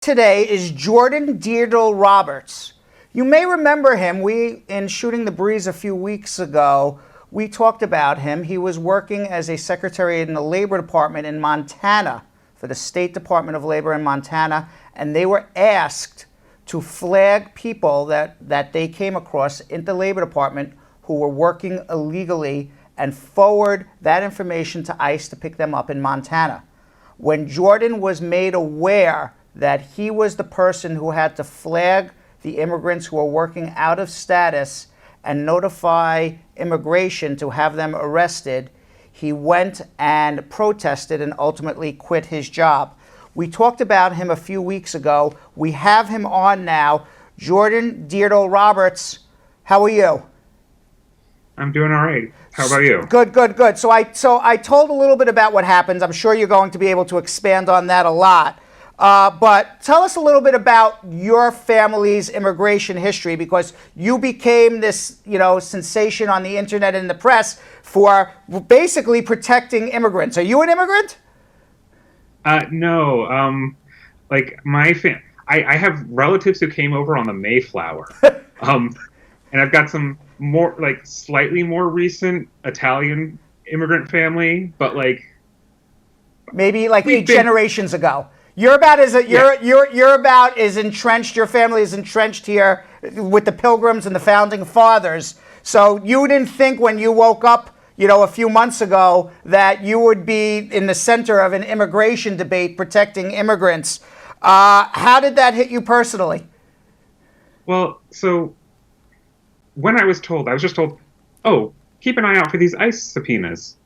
Today is Jordon Dyrdahl-Roberts. You may remember him. In Shooting the Breeze a few weeks ago, we talked about him. He was working as a secretary in the Labor Department in Montana for the State Department of Labor in Montana, and they were asked to flag people that they came across in the Labor Department who were working illegally and forward that information to ICE to pick them up in Montana. When Jordon was made aware that he was the person who had to flag the immigrants who were working out of status and notify immigration to have them arrested, he went and protested and ultimately quit his job. We talked about him a few weeks ago. We have him on now. Jordon Dyrdahl-Roberts, how are you? I'm doing all right. How about you? Good. So I told a little bit about what happened. I'm sure you're going to be able to expand on that a lot. But tell us a little bit about your family's immigration history, because you became this, sensation on the internet and the press for basically protecting immigrants. Are you an immigrant? No. I have relatives who came over on the Mayflower. And I've got some more, slightly more recent Italian immigrant family, but maybe 8 generations ago. You're about as entrenched. Your family is entrenched here with the Pilgrims and the Founding Fathers. So you didn't think when you woke up, a few months ago, that you would be in the center of an immigration debate protecting immigrants. How did that hit you personally? Well, so when I was just told, oh, keep an eye out for these ICE subpoenas.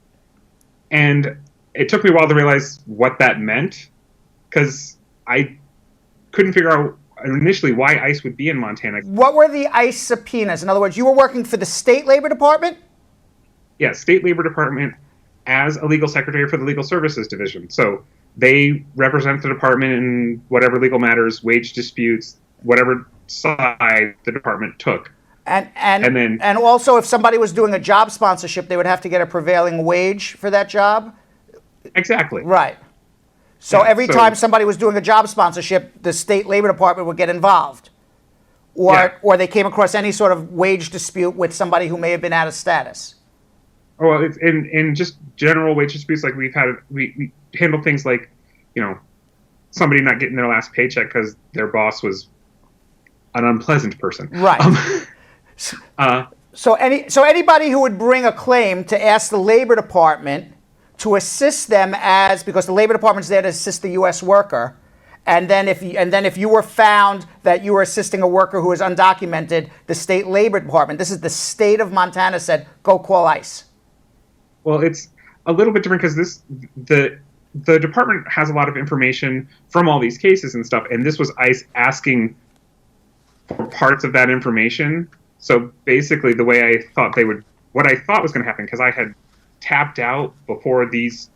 And it took me a while to realize what that meant, because I couldn't figure out initially why ICE would be in Montana. What were the ICE subpoenas? In other words, you were working for the State Labor Department? Yeah, State Labor Department as a legal secretary for the Legal Services Division. So they represent the department in whatever legal matters, wage disputes, whatever side the department took. And also, if somebody was doing a job sponsorship, they would have to get a prevailing wage for that job? Exactly. Right. So every time somebody was doing a job sponsorship, the State Labor Department would get involved. Or they came across any sort of wage dispute with somebody who may have been out of status. Oh, well, it's in just general wage disputes, we handle things like, somebody not getting their last paycheck because their boss was an unpleasant person. Right. So anybody who would bring a claim to ask the Labor Department to assist them, because the Labor Department's there to assist the U.S. worker, and then if you were found that you were assisting a worker who is undocumented, the State Labor Department, this is the state of Montana, said, go call ICE. Well, it's a little bit different because the department has a lot of information from all these cases and stuff, and this was ICE asking for parts of that information. So basically, the way I thought what I thought was going to happen, because I had tapped out before this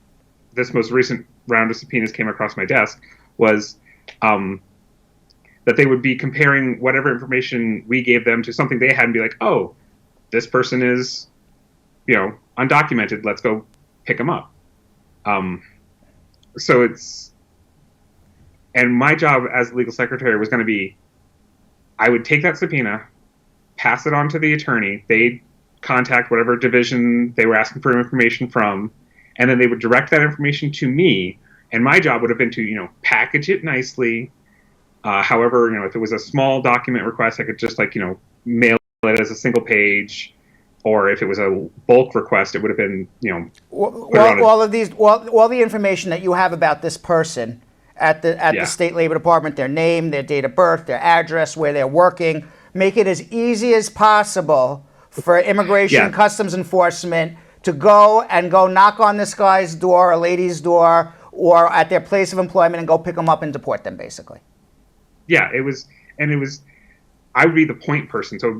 most recent round of subpoenas came across my desk, was that they would be comparing whatever information we gave them to something they had and be like, oh, this person is, undocumented. Let's go pick them up. And my job as legal secretary was going to be, I would take that subpoena, pass it on to the attorney. They'd contact whatever division they were asking for information from, and then they would direct that information to me. And my job would have been to, package it nicely. However, if it was a small document request, I could just mail it as a single page. Or if it was a bulk request, it would have been, all the information that you have about this person at the State Labor Department, their name, their date of birth, their address, where they're working, make it as easy as possible for Immigration and Customs Enforcement to go knock on this guy's door or lady's door or at their place of employment and go pick them up and deport them, basically. Yeah, it was, I would be the point person. So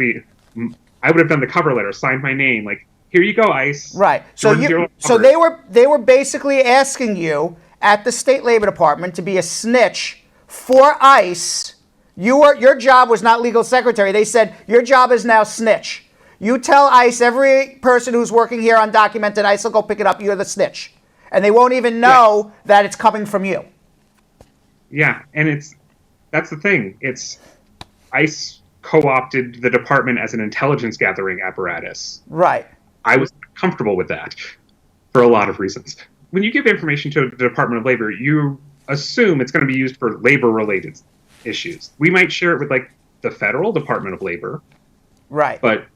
I would have done the cover letter, signed my name, here you go, ICE. Right. So they were basically asking you at the State Labor Department to be a snitch for ICE. Your job was not legal secretary. They said your job is now snitch. You tell ICE every person who's working here undocumented, ICE will go pick it up. You're the snitch. And they won't even know that it's coming from you. Yeah, and that's the thing. It's ICE co-opted the department as an intelligence gathering apparatus. Right. I was comfortable with that for a lot of reasons. When you give information to the Department of Labor, you assume it's going to be used for labor-related issues. We might share it with like the federal Department of Labor, Right. but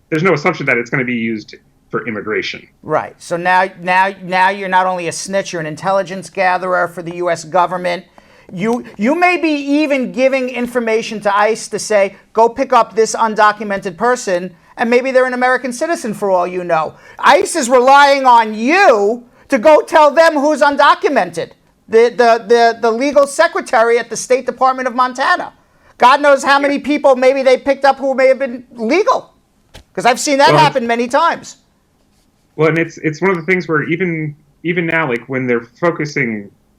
there's no assumption that it's going to be used for immigration. Right. So now you're not only a snitch, you're an intelligence gatherer for the U.S. government. You may be even giving information to ICE to say, go pick up this undocumented person, and maybe they're an American citizen for all you know. ICE is relying on you to go tell them who's undocumented. The legal secretary at the State Department of Montana. God knows how many people maybe they picked up who may have been legal. Because I've seen that happen many times. Well, and it's one of the things where even now, like when they're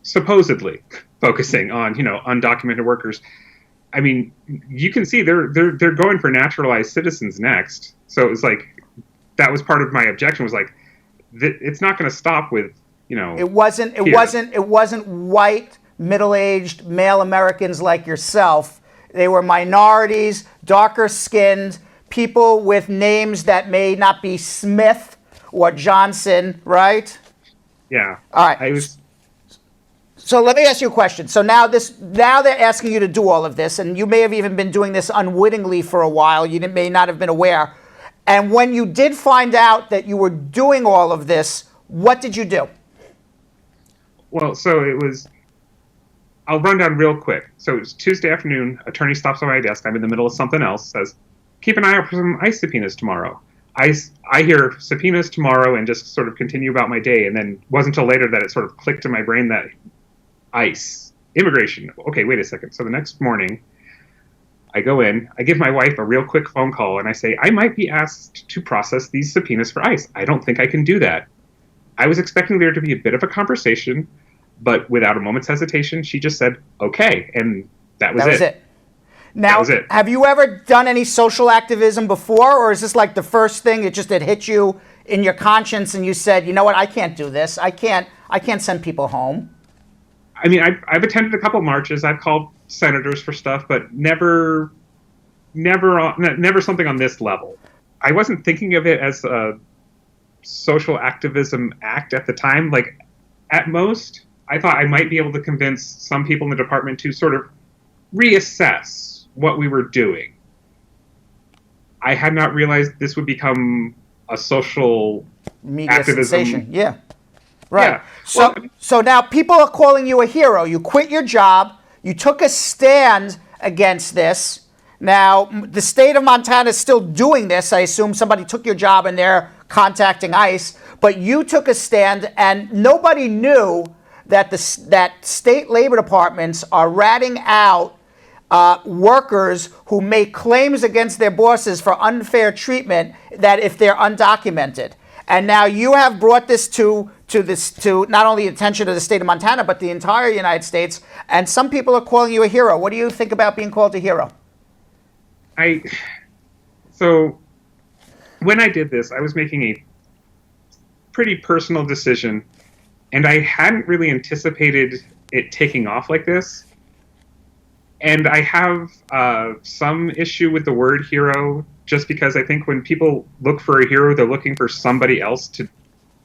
supposedly focusing on undocumented workers, I mean, you can see they're going for naturalized citizens next. So it's like that was part of my objection was like it's not going to stop with It wasn't white middle-aged male Americans like yourself. They were minorities, darker skinned, people with names that may not be Smith or Johnson, right? Yeah. All right. So let me ask you a question. So now they're asking you to do all of this, and you may have even been doing this unwittingly for a while. You may not have been aware. And when you did find out that you were doing all of this, what did you do? Well, so I'll run down real quick. So it was Tuesday afternoon. Attorney stops by my desk. I'm in the middle of something else. Says, keep an eye out for some ICE subpoenas tomorrow. I hear subpoenas tomorrow and just sort of continue about my day. And then it wasn't until later that it sort of clicked in my brain that ICE, immigration. Okay, wait a second. So the next morning, I go in, I give my wife a real quick phone call, and I say, I might be asked to process these subpoenas for ICE. I don't think I can do that. I was expecting there to be a bit of a conversation, but without a moment's hesitation, she just said, okay. And that was it. Now, have you ever done any social activism before, or is this like the first thing it hit you in your conscience and you said, you know what, I can't do this. I can't send people home. I mean, I've attended a couple marches. I've called senators for stuff, but never something on this level. I wasn't thinking of it as a social activism act at the time. Like, at most, I thought I might be able to convince some people in the department to sort of reassess what we were doing. I had not realized this would become a social media activism. Sensation. Yeah. Right. Yeah. So now people are calling you a hero. You quit your job. You took a stand against this. Now, the state of Montana is still doing this. I assume somebody took your job and they're contacting ICE. But you took a stand, and nobody knew that that state labor departments are ratting out workers who make claims against their bosses for unfair treatment, that if they're undocumented. And now you have brought this to not only attention of the state of Montana, but the entire United States. And some people are calling you a hero. What do you think about being called a hero? So when I did this, I was making a pretty personal decision, and I hadn't really anticipated it taking off like this. And I have some issue with the word hero, just because I think when people look for a hero, they're looking for somebody else to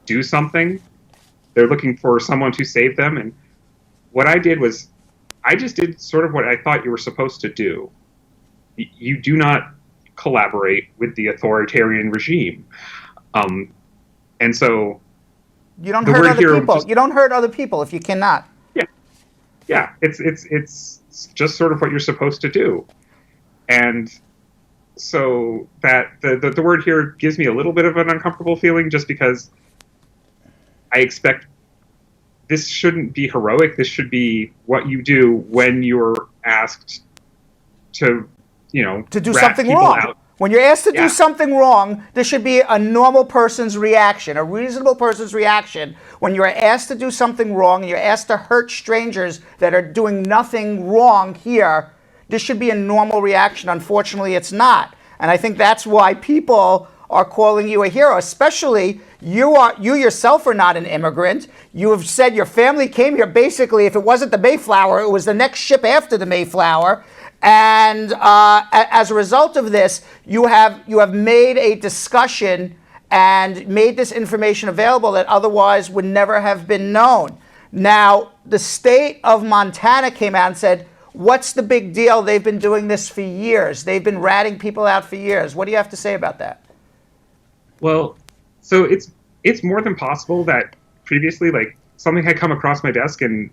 do something. They're looking for someone to save them. And what I did was I just did sort of what I thought you were supposed to do. You do not collaborate with the authoritarian regime. And so you don't hurt other people. You don't hurt other people if you cannot. Yeah, it's just sort of what you're supposed to do. And so that the word here gives me a little bit of an uncomfortable feeling, just because I expect this shouldn't be heroic. This should be what you do when you're asked to do something wrong. Out. When you're asked to do something wrong, there should be a normal person's reaction, a reasonable person's reaction. When you're asked to do something wrong and you're asked to hurt strangers that are doing nothing wrong here, this should be a normal reaction. Unfortunately, it's not. And I think that's why people are calling you a hero, especially You yourself are not an immigrant. You have said your family came here basically, if it wasn't the Mayflower, it was the next ship after the Mayflower. And as a result of this, you have made a discussion and made this information available that otherwise would never have been known. Now, the state of Montana came out and said, what's the big deal? They've been doing this for years. They've been ratting people out for years. What do you have to say about that? Well, so it's more than possible that previously, like, something had come across my desk and,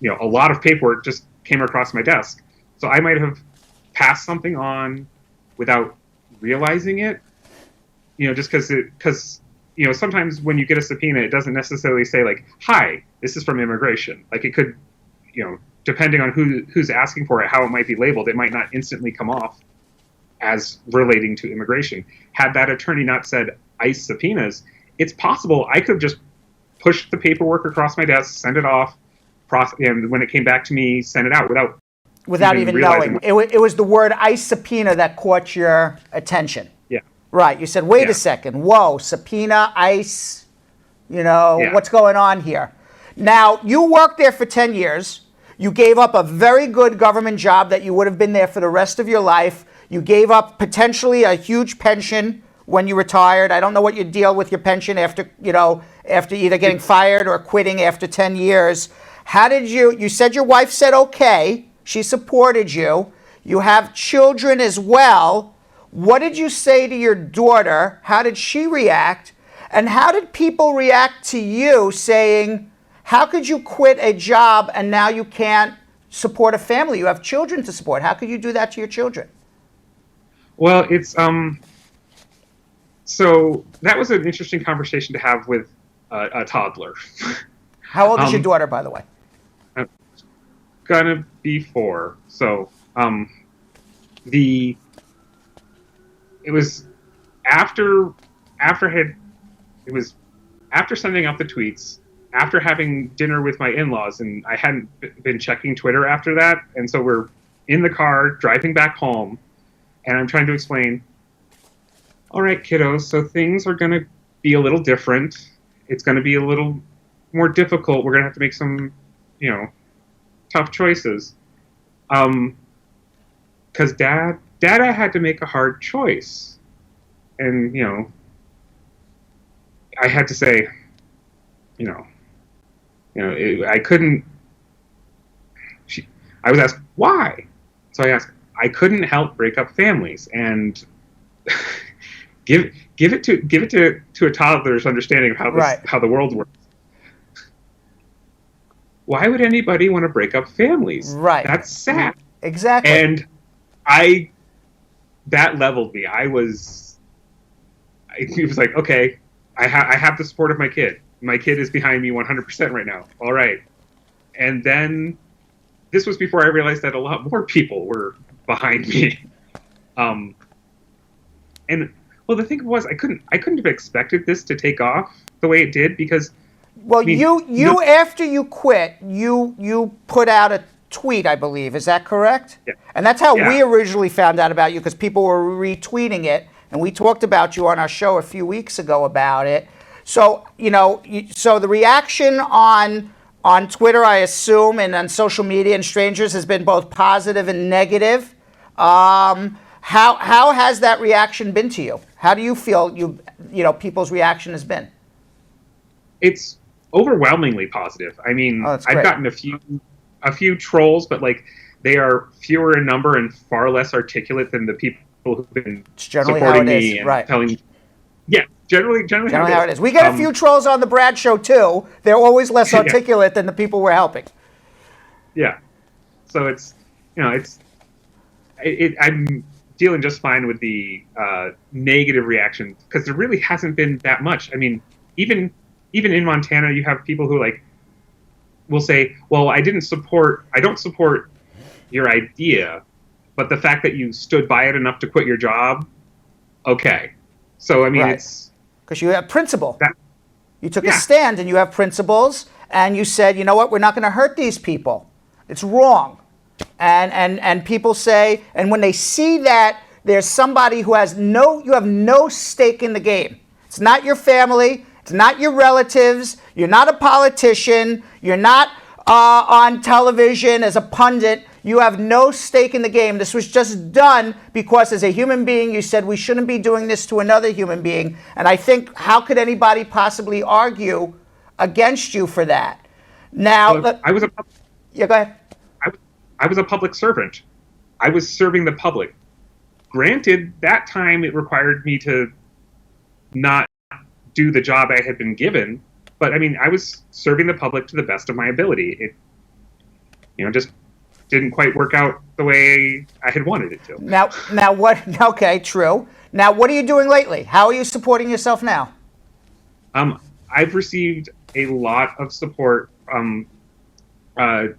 a lot of paperwork just came across my desk. So I might have passed something on without realizing it, just because sometimes when you get a subpoena, it doesn't necessarily say like, hi, this is from immigration. Like it could, depending on who's asking for it, how it might be labeled, it might not instantly come off as relating to immigration. Had that attorney not said ICE subpoenas, it's possible I could have just pushed the paperwork across my desk, send it off, and when it came back to me, send it out without even knowing. It was the word ICE subpoena that caught your attention. Yeah. Right. You said, wait a second. Whoa, subpoena, ICE, what's going on here? Now, you worked there for 10 years. You gave up a very good government job that you would have been there for the rest of your life. You gave up potentially a huge pension when you retired. I don't know what you deal with your pension after either getting fired or quitting after 10 years. How did you said your wife said okay. She supported you. You have children as well. What did you say to your daughter? How did she react? And how did people react to you saying, how could you quit a job and now you can't support a family? You have children to support. How could you do that to your children? Well, it's so that was an interesting conversation to have with a toddler. How old is your daughter, by the way? Gonna be 4. So it was after sending out the tweets, after having dinner with my in-laws, and I hadn't been checking Twitter after that, and so we're in the car driving back home, and I'm trying to explain, all right, kiddos, so things are gonna be a little different. It's gonna be a little more difficult. We're gonna have to make some, tough choices. Because Dad, I had to make a hard choice. And, I had to say, I couldn't, I was asked, why? So I asked, I couldn't help break up families. And give it to a toddler's understanding of how the world works. Why would anybody want to break up families? Right. That's sad. Exactly. And that leveled me. It was like, okay, I have the support of my kid. My kid is behind me 100% right now. All right. And then this was before I realized that a lot more people were behind me. And well, the thing was, I couldn't have expected this to take off the way it did because. Well, after you quit, you put out a tweet, I believe. Is that correct? Yeah. And that's how we originally found out about you, because people were retweeting it, and we talked about you on our show a few weeks ago about it. So, so the reaction on Twitter, I assume, and on social media and strangers has been both positive and negative. How has that reaction been to you? How do you feel people's reaction has been? It's overwhelmingly positive. I mean, I've gotten a few trolls, but like they are fewer in number and far less articulate than the people who've been supporting me and telling me. Yeah, generally how it is. We get a few trolls on the Brad Show too. They're always less articulate than the people we're helping. Yeah, so it's I'm dealing just fine with the negative reaction because there really hasn't been that much. I mean, even in Montana, you have people who will say, well, I don't support your idea, but the fact that you stood by it enough to quit your job, okay. So, I mean, it's... Because you have principle. You took a stand and you have principles, and you said, you know what, we're not going to hurt these people. It's wrong. And people say, and when they see that there's somebody who you have no stake in the game. It's not your family. It's not your relatives. You're not a politician. You're not on television as a pundit. You have no stake in the game. This was just done because as a human being, you said we shouldn't be doing this to another human being. And I think, how could anybody possibly argue against you for that? Now, Look, yeah, go ahead. I was a public servant. I was serving the public. Granted, that time it required me to not do the job I had been given, but I mean, I was serving the public to the best of my ability. It, just didn't quite work out the way I had wanted it to. Now what? Okay, true. Now, what are you doing lately? How are you supporting yourself now? I've received a lot of support. There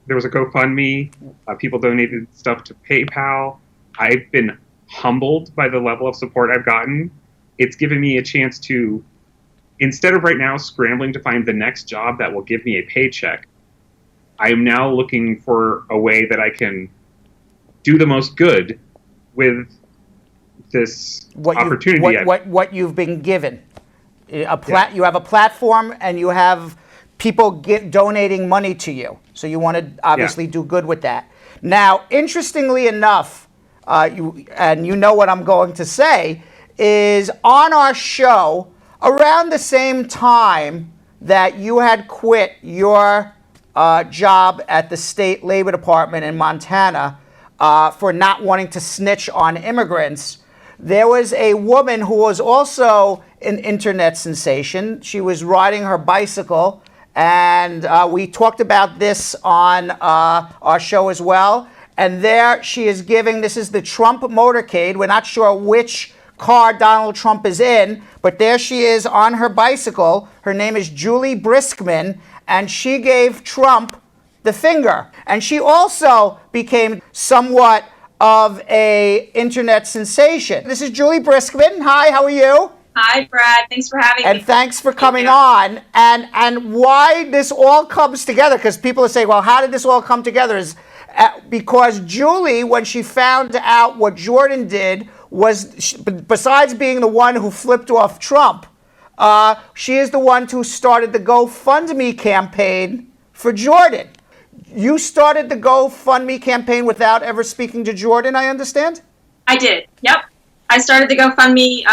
was a GoFundMe. People donated stuff to PayPal. I've been humbled by the level of support I've gotten. It's given me a chance to, instead of right now scrambling to find the next job that will give me a paycheck, I am now looking for a way that I can do the most good with this opportunity. What you've been given. You have a platform and you have people donating money to you. So you want to obviously do good with that. Now, interestingly enough, you know what I'm going to say, is on our show, around the same time that you had quit your job at the state labor department in Montana for not wanting to snitch on immigrants, there was a woman who was also an internet sensation. She was riding her bicycle, and we talked about this on our show as well. And there she is giving, this is the Trump motorcade. We're not sure which car Donald Trump is in, but there she is on her bicycle. Her name is Juli Briskman, and she gave Trump the finger. And she also became somewhat of a internet sensation. This is Juli Briskman. Hi, how are you? Hi, Brad. Thanks for having me. And thanks for coming on. And why this all comes together, because people are saying, well, how did this all come together? Is because Juli, when she found out what Jordon did, was, besides being the one who flipped off Trump, she is the one who started the GoFundMe campaign for Jordon. You started the GoFundMe campaign without ever speaking to Jordon, I understand? I did, yep. I started the GoFundMe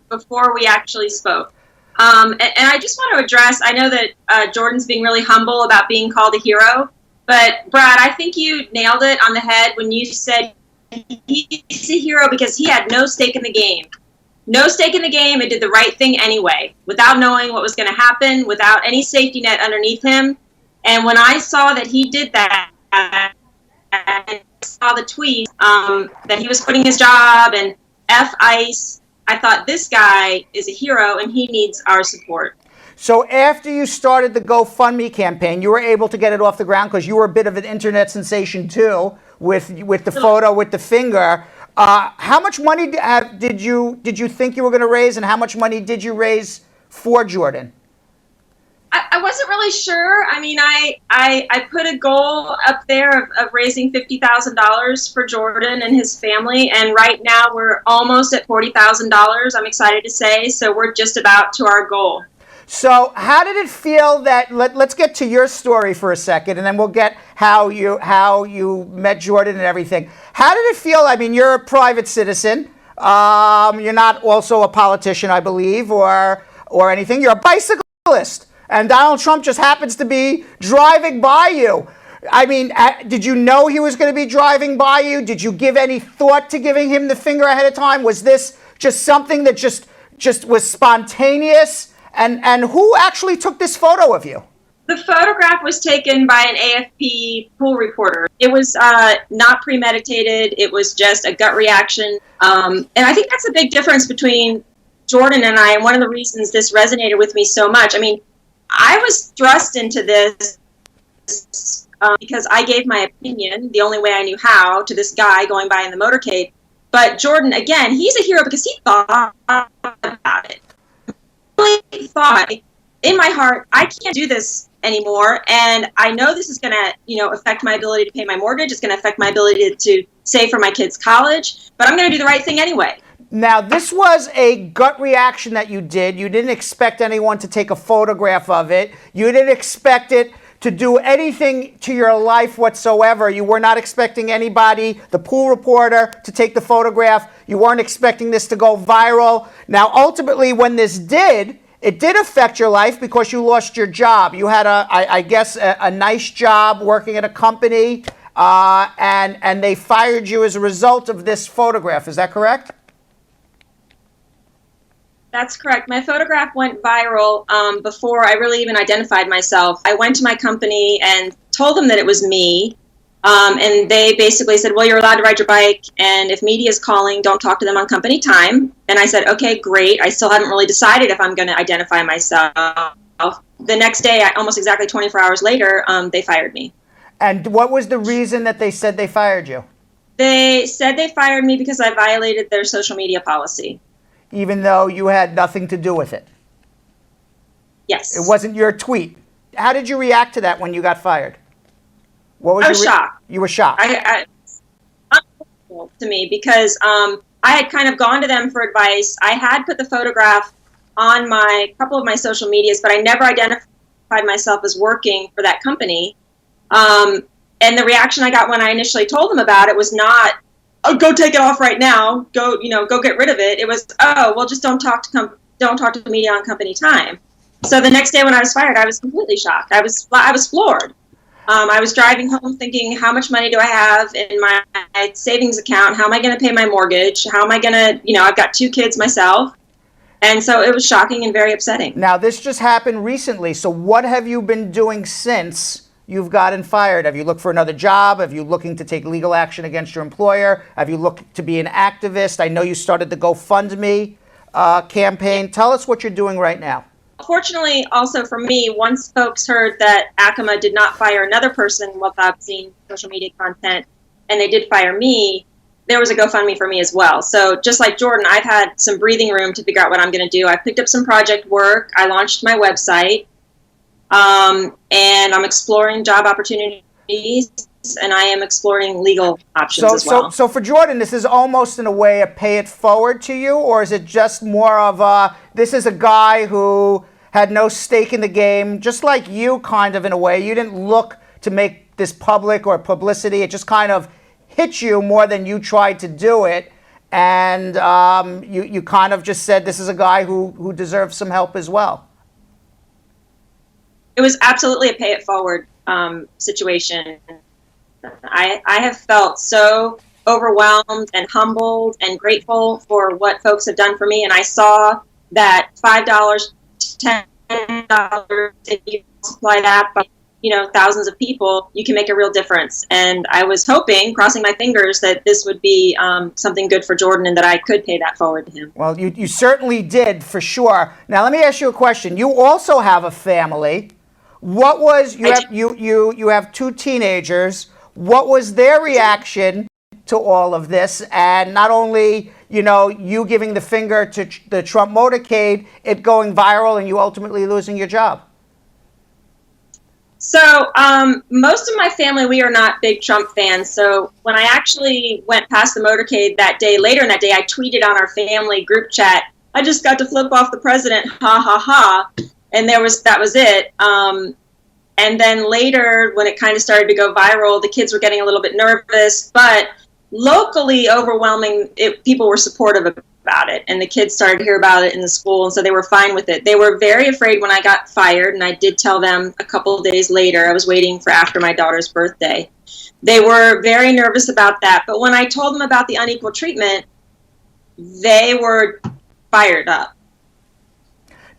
before we actually spoke. And I just want to address, I know that Jordan's being really humble about being called a hero, but Brad, I think you nailed it on the head when you said he's a hero because he had no stake in the game. No stake in the game and did the right thing anyway, without knowing what was going to happen, without any safety net underneath him. And when I saw that he did that, and saw the tweet that he was quitting his job and F ICE, I thought this guy is a hero and he needs our support. So after you started the GoFundMe campaign, you were able to get it off the ground because you were a bit of an internet sensation too, with the photo with the finger. How much money did you think you were going to raise, and how much money did you raise for Jordon? I wasn't really sure. I mean, I put a goal up there of raising $50,000 for Jordon and his family, and right now we're almost at $40,000. I'm excited to say, so we're just about to our goal. So how did it feel that, let's get to your story for a second, and then we'll get how you met Jordon and everything. How did it feel? I mean, you're a private citizen. You're not also a politician, I believe, or anything. You're a bicyclist. And Donald Trump just happens to be driving by you. I mean, did you know he was going to be driving by you? Did you give any thought to giving him the finger ahead of time? Was this just something that just was spontaneous? And who actually took this photo of you? The photograph was taken by an AFP pool reporter. It was not premeditated. It was just a gut reaction. And I think that's a big difference between Jordon and I, and one of the reasons this resonated with me so much. I mean, I was thrust into this because I gave my opinion, the only way I knew how, to this guy going by in the motorcade. But Jordon, again, he's a hero because he thought about it. Really thought, in my heart, I can't do this anymore, and I know this is going to, affect my ability to pay my mortgage. It's going to affect my ability to save for my kids' college, but I'm going to do the right thing anyway. Now, this was a gut reaction that you did. You didn't expect anyone to take a photograph of it. You didn't expect it to do anything to your life whatsoever. You were not expecting anybody, the pool reporter, to take the photograph. You weren't expecting this to go viral. Now, ultimately, when this did, it did affect your life because you lost your job. You had, I guess, a nice job working at a company, and they fired you as a result of this photograph. Is that correct? That's correct. My photograph went viral before I really even identified myself. I went to my company and told them that it was me. And they basically said, well, you're allowed to ride your bike. And if media is calling, don't talk to them on company time. And I said, okay, great. I still haven't really decided if I'm going to identify myself. The next day, almost exactly 24 hours later, they fired me. And what was the reason that they said they fired you? They said they fired me because I violated their social media policy. Even though you had nothing to do with it? Yes. It wasn't your tweet. How did you react to that when you got fired? What was I was shocked. You were shocked. Unbelievable to me because I had kind of gone to them for advice. I had put the photograph on couple of my social medias, but I never identified myself as working for that company. And the reaction I got when I initially told them about it was not, oh, go take it off right now. Go get rid of it. It was, oh, well, just don't talk to media on company time. So the next day when I was fired, I was completely shocked. I was floored. I was driving home thinking, how much money do I have in my savings account? How am I going to pay my mortgage? How am I going to, I've got 2 kids myself. And so it was shocking and very upsetting. Now, this just happened recently. So what have you been doing since you've gotten fired? Have you looked for another job? Have you looking to take legal action against your employer? Have you looked to be an activist? I know you started the GoFundMe campaign. Tell us what you're doing right now. Fortunately, also for me, once folks heard that Acoma did not fire another person without seeing social media content, and they did fire me, there was a GoFundMe for me as well. So just like Jordon, I've had some breathing room to figure out what I'm going to do. I picked up some project work. I launched my website. And I'm exploring job opportunities, and I am exploring legal options as well. So for Jordon, this is almost in a way a pay it forward to you, or is it just more of this is a guy who had no stake in the game, just like you kind of in a way. You didn't look to make this public or publicity. It just kind of hit you more than you tried to do it. And you kind of just said this is a guy who deserves some help as well. It was absolutely a pay it forward situation. I have felt so overwhelmed and humbled and grateful for what folks have done for me. And I saw that $5, $10, if you multiply that by thousands of people, you can make a real difference. And I was hoping, crossing my fingers, that this would be something good for Jordon and that I could pay that forward to him. Well, you certainly did, for sure. Now, let me ask you a question. You also have a family. What was you have 2 teenagers? What was their reaction to all of this? And not only you giving the finger to the Trump motorcade, it going viral, and you ultimately losing your job. So most of my family, we are not big Trump fans. So when I actually went past the motorcade later in that day, I tweeted on our family group chat, "I just got to flip off the president, ha ha ha." And that was it. And then later, when it kind of started to go viral, the kids were getting a little bit nervous. But locally, people were supportive about it. And the kids started to hear about it in the school, and so they were fine with it. They were very afraid when I got fired, and I did tell them a couple of days later. I was waiting for after my daughter's birthday. They were very nervous about that. But when I told them about the unequal treatment, they were fired up.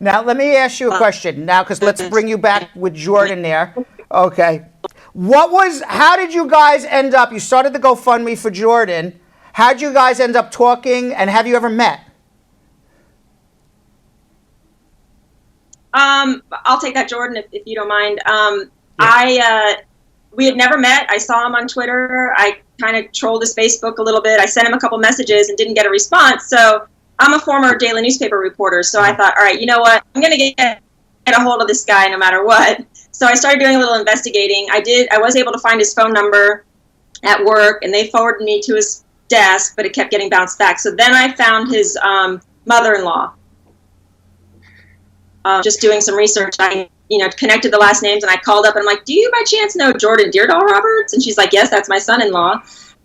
Now, let me ask you a question now, because let's bring you back with Jordon there. Okay. How did you guys end up, you started the GoFundMe for Jordon. How did you guys end up talking, and have you ever met? I'll take that, Jordon, if you don't mind. We had never met. I saw him on Twitter. I kind of trolled his Facebook a little bit. I sent him a couple messages and didn't get a response. So I'm a former daily newspaper reporter, so I thought, all right, you know what? I'm going to get a hold of this guy no matter what. So I started doing a little investigating. I was able to find his phone number at work, and they forwarded me to his desk, but it kept getting bounced back. So then I found his mother-in-law. Just doing some research, I connected the last names, and I called up and I'm like, do you by chance know Jordan Dyrdahl-Roberts? And she's like, yes, that's my son-in-law.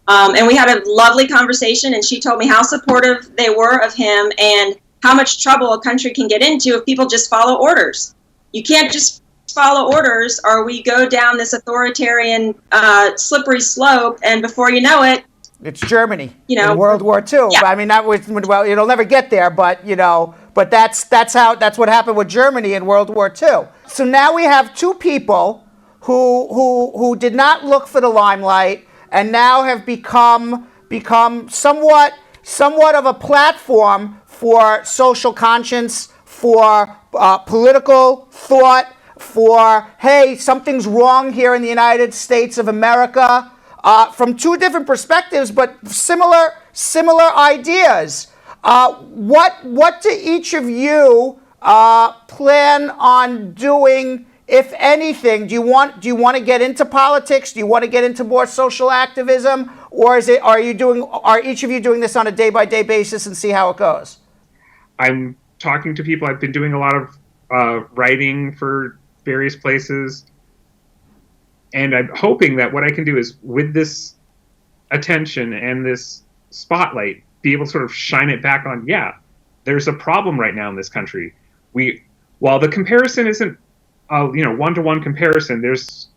And we had a lovely conversation, and she told me how supportive they were of him and how much trouble a country can get into if people just follow orders. You can't just follow orders, or we go down this authoritarian, slippery slope, and before you know it, it's Germany in World War II. Yeah. I mean, that was, well, it'll never get there, but but that's what happened with Germany in World War II. So now we have two people who did not look for the limelight and now have become somewhat of a platform for social conscience, for political thought, for, hey, something's wrong here in the United States of America. From two different perspectives, but similar ideas. What do each of you plan on doing, if anything? Do you want to get into politics? Do you want to get into more social activism, or are each of you doing this on a day-by-day basis and see how it goes? I'm talking to people. I've been doing a lot of writing for various places. And I'm hoping that what I can do is, with this attention and this spotlight, be able to sort of shine it back on, there's a problem right now in this country. While the comparison isn't one-to-one comparison, there's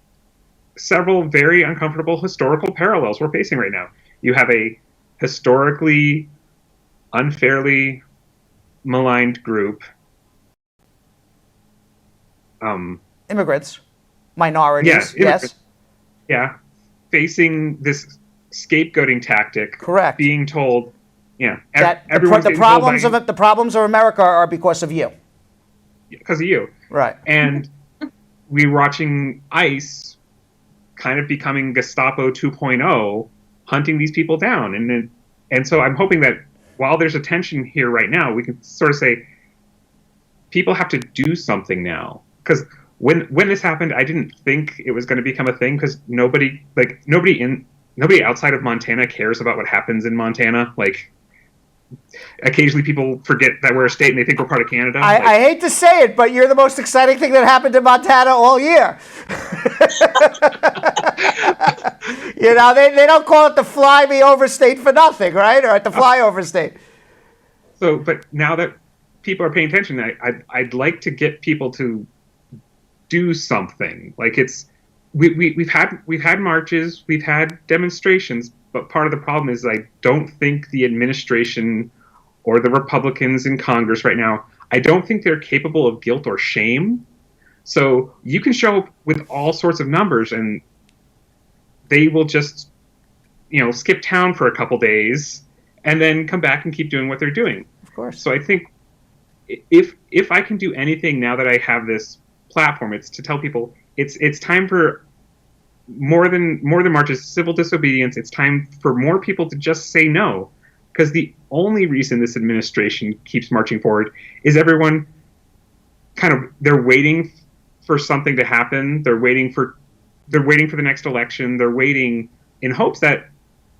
several very uncomfortable historical parallels we're facing right now. You have a historically unfairly maligned group. Immigrants. Minorities, yes. Yeah, facing this scapegoating tactic. Correct. Being told, that the problems of America are because of you. Because of you. Right. And we're watching ICE kind of becoming Gestapo 2.0, hunting these people down. And so I'm hoping that while there's a tension here right now, we can sort of say, people have to do something now. Because when this happened, I didn't think it was going to become a thing, because nobody outside of Montana cares about what happens in Montana. Like, occasionally people forget that we're a state and they think we're part of Canada. I hate to say it, but you're the most exciting thing that happened in Montana all year. They don't call it the fly me over state for nothing, right? Or at the flyover state. So, but now that people are paying attention, I'd like to get people to do something. Like, we've had marches, we've had demonstrations, but part of the problem is I don't think the administration or the Republicans in Congress right now, I don't think they're capable of guilt or shame. So you can show up with all sorts of numbers and they will just, skip town for a couple days and then come back and keep doing what they're doing. Of course. So I think if I can do anything now that I have this platform, it's to tell people it's time for more than marches, civil disobedience. It's time for more people to just say no, because the only reason this administration keeps marching forward is everyone they're waiting for something to happen. They're waiting for the next election. They're waiting in hopes that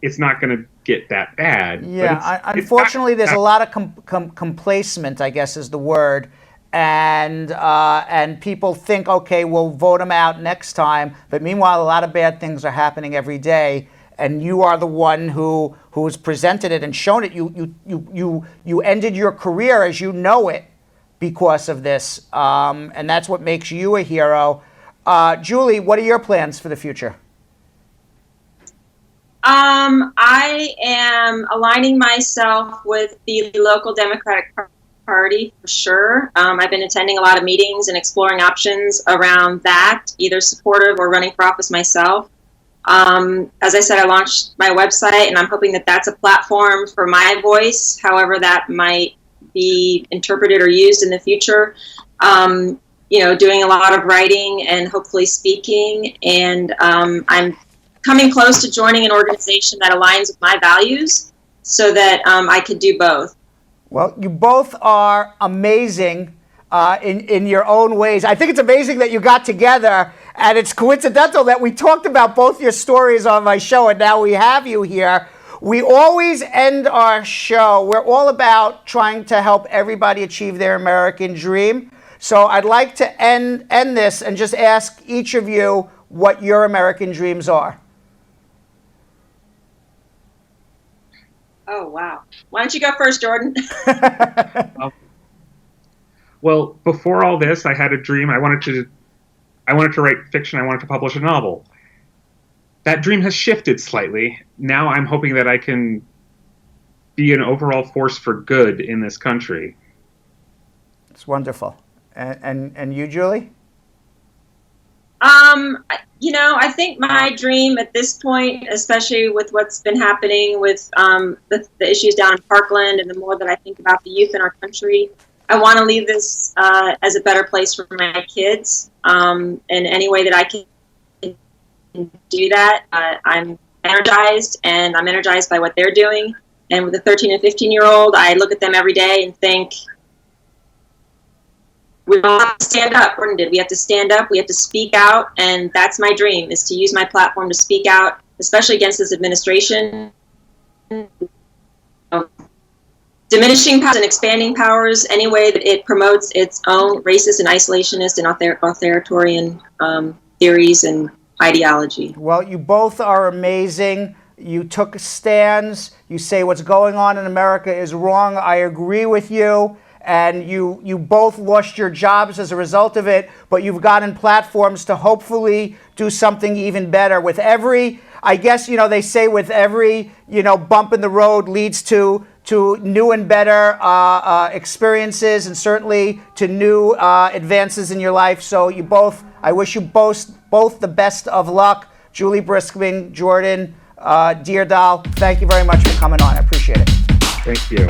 it's not going to get that bad. Yeah, unfortunately, there's a lot of complacement, I guess is the word. And people think, okay, we'll vote them out next time. But meanwhile, a lot of bad things are happening every day. And you are the one who's presented it and shown it. You ended your career as you know it because of this. And that's what makes you a hero. Juli, what are your plans for the future? I am aligning myself with the local Democratic Party for sure. I've been attending a lot of meetings and exploring options around that, either supportive or running for office myself. As I said, I launched my website, and I'm hoping that that's a platform for my voice, however that might be interpreted or used in the future. Doing a lot of writing and hopefully speaking, and I'm coming close to joining an organization that aligns with my values so that I could do both. Well, you both are amazing in your own ways. I think it's amazing that you got together, and it's coincidental that we talked about both your stories on my show, and now we have you here. We always end our show. We're all about trying to help everybody achieve their American dream. So I'd like to end this and just ask each of you what your American dreams are. Oh, wow. Why don't you go first, Jordan? Well, before all this, I had a dream. I wanted to write fiction. I wanted to publish a novel. That dream has shifted slightly. Now I'm hoping that I can be an overall force for good in this country. It's wonderful. And you, Julie? I think my dream at this point, especially with what's been happening with the issues down in Parkland, and the more that I think about the youth in our country, I want to leave this as a better place for my kids. In any way that I can do that, I'm energized, and I'm energized by what they're doing. And with a 13 and 15-year-old, I look at them every day and think, we all have to stand up. Jordan did. We have to stand up. We have to speak out. And that's my dream, is to use my platform to speak out, especially against this administration. Diminishing powers and expanding powers any way that it promotes its own racist and isolationist and authoritarian theories and ideology. Well, you both are amazing. You took stands. You say what's going on in America is wrong. I agree with you. And you both lost your jobs as a result of it, but you've gotten platforms to hopefully do something even better. With every, I guess, they say with every, bump in the road leads to new and better experiences, and certainly to new advances in your life. So I wish you both the best of luck. Juli, Briskman, Jordon, Dyrdahl, thank you very much for coming on. I appreciate it. Thank you.